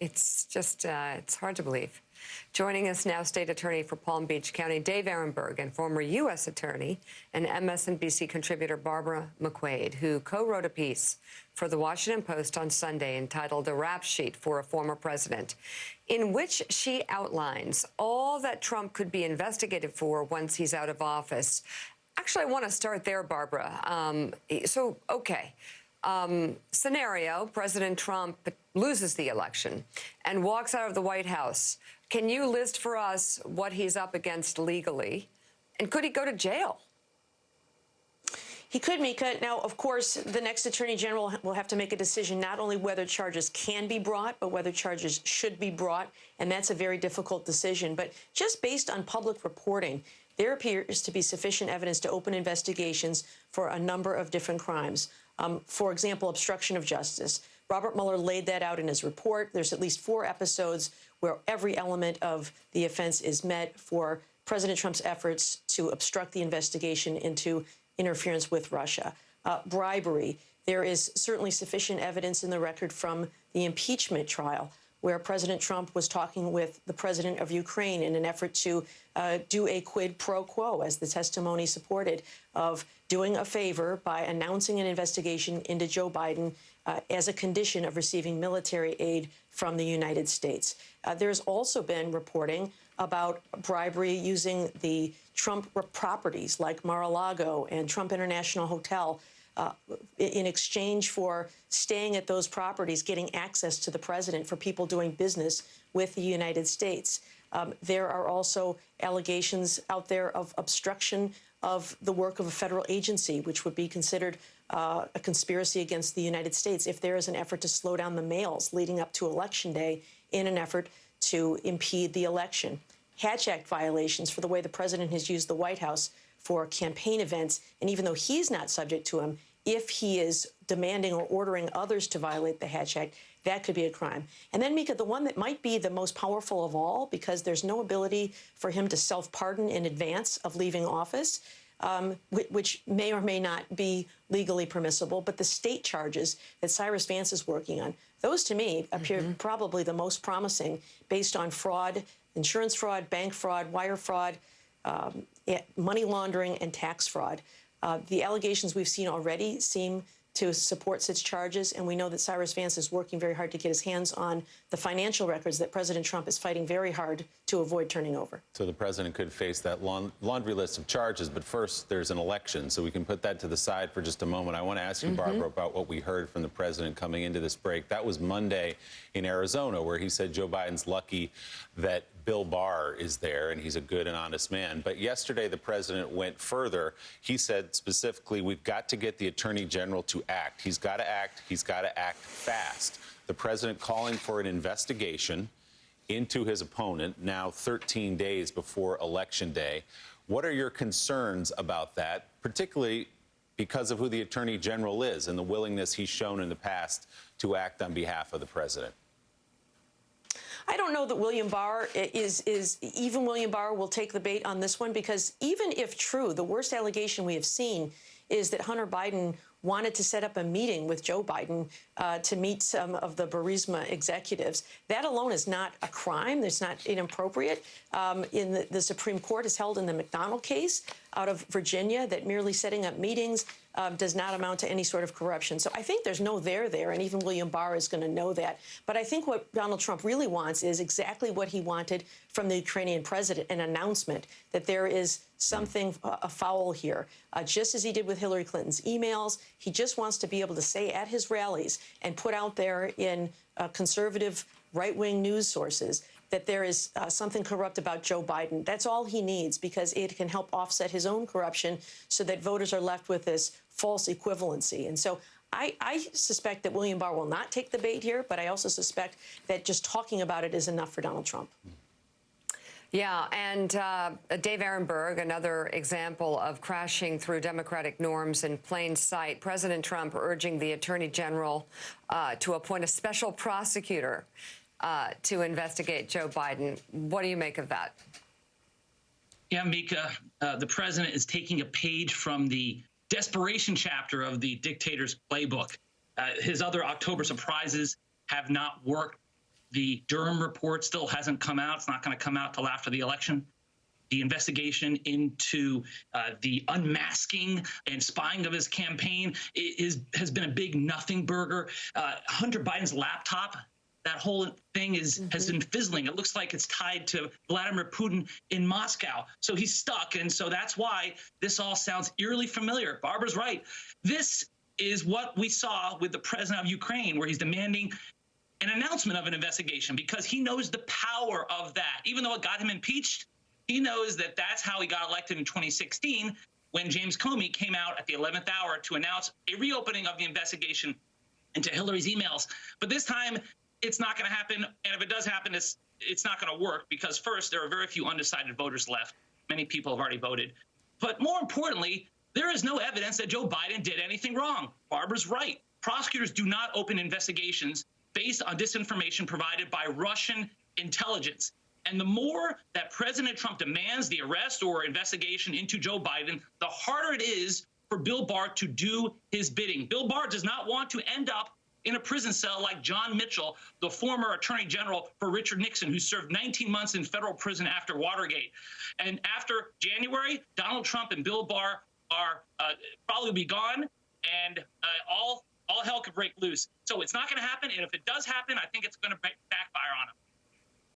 It's just, it's hard to believe. Joining us now, State Attorney for Palm Beach County, Dave ARONBERG, and former U.S. Attorney and MSNBC contributor Barbara McQuade, who co-wrote a piece for the Washington Post on Sunday entitled "A Rap Sheet for a Former President," in which she outlines all that Trump could be investigated for once he's out of office. Actually, I want to start there, Barbara. Scenario, President Trump loses the election and walks out of the White House. Can you list for us what he's up against legally? And could he go to jail? He could, Mika. Now, of course, the next Attorney General will have to make a decision not only whether charges can be brought, but whether charges should be brought. And that's a very difficult decision. But just based on public reporting, there appears to be sufficient evidence to open investigations for a number of different crimes. For example, obstruction of justice. Robert Mueller laid that out in his report. There's at least 4 episodes where every element of the offense is met for President Trump's efforts to obstruct the investigation into interference with Russia. Bribery. There is certainly sufficient evidence in the record from the impeachment trial, where President Trump was talking with the president of Ukraine in an effort to do a quid pro quo, as the testimony supported, of doing a favor by announcing an investigation into Joe Biden as a condition of receiving military aid from the United States. There's also been reporting about bribery using the Trump properties like Mar-a-Lago and Trump International Hotel in exchange for staying at those properties, getting access to the president for people doing business with the United States. There are also allegations out there of obstruction of the work of a federal agency, which would be considered a conspiracy against the United States if there is an effort to slow down the mails leading up to Election Day in an effort to impede the election. Hatch Act violations for the way the president has used the White House for campaign events, and even though he's not subject to them, if he is demanding or ordering others to violate the Hatch Act, that could be a crime. And then, Mika, the one that might be the most powerful of all, because there's no ability for him to self-pardon in advance of leaving office, which may or may not be legally permissible, but the state charges that Cyrus Vance is working on, those to me appear probably the most promising based on fraud, insurance fraud, bank fraud, wire fraud, money laundering, and tax fraud. The allegations we've seen already seem to support such charges, and we know that Cyrus Vance is working very hard to get his hands on the financial records that President Trump is fighting very hard to avoid turning over. So the president could face that laundry list of charges, but first there's an election, so we can put that to the side for just a moment. I want to ask you, Barbara, about what we heard from the president coming into this break. That was Monday in Arizona, where he said Joe Biden's lucky that Bill Barr is there, and he's a good and honest man. But yesterday, the president went further. He said specifically, we've got to get the attorney general to act. He's got to act. He's got to act fast. The president calling for an investigation into his opponent now 13 days before Election Day. What are your concerns about that, particularly because of who the attorney general is and the willingness he's shown in the past to act on behalf of the president? I don't know that William Barr even William Barr will take the bait on this one, because even if true, the worst allegation we have seen is that Hunter Biden wanted to set up a meeting with Joe Biden to meet some of the Burisma executives. That alone is not a crime. It's not inappropriate. In the Supreme Court has held in the McDonald case out of Virginia that merely setting up meetings does not amount to any sort of corruption. So I think there's no there, and even William Barr is going to know that. But I think what Donald Trump really wants is exactly what he wanted from the Ukrainian president, an announcement that there is something afoul here, just as he did with Hillary Clinton's emails. He just wants to be able to say at his rallies and put out there in conservative right-wing news sources that there is something corrupt about Joe Biden. That's all he needs, because it can help offset his own corruption so that voters are left with this false equivalency. And so I suspect that William Barr will not take the bait here, but I also suspect that just talking about it is enough for Donald Trump. Yeah, and Dave ARONBERG, another example of crashing through Democratic norms in plain sight. President Trump urging the Attorney General to appoint a special prosecutor to investigate Joe Biden. What do you make of that? Yeah, Mika, the president is taking a page from the desperation chapter of the dictator's playbook. His other October surprises have not worked. The Durham report still hasn't come out. It's not going to come out till after the election. The investigation into the unmasking and spying of his campaign has been a big nothing burger. Hunter Biden's laptop, that whole thing has been fizzling. It looks like it's tied to Vladimir Putin in Moscow. So he's stuck. And so that's why this all sounds eerily familiar. Barbara's right. This is what we saw with the president of Ukraine, where he's demanding an announcement of an investigation because he knows the power of that. Even though it got him impeached, he knows that that's how he got elected in 2016 when James Comey came out at the 11th hour to announce a reopening of the investigation into Hillary's emails. But this time, it's not going to happen. And if it does happen, it's not going to work because, first, there are very few undecided voters left. Many people have already voted. But more importantly, there is no evidence that Joe Biden did anything wrong. Barbara's right. Prosecutors do not open investigations based on disinformation provided by Russian intelligence. And the more that President Trump demands the arrest or investigation into Joe Biden, the harder it is for Bill Barr to do his bidding. Bill Barr does not want to end up in a prison cell like John Mitchell, the former attorney general for Richard Nixon, who served 19 months in federal prison after Watergate. And after January, Donald Trump and Bill Barr are probably be gone, and all hell could break loose. So it's not going to happen. And if it does happen, I think it's going to backfire on him.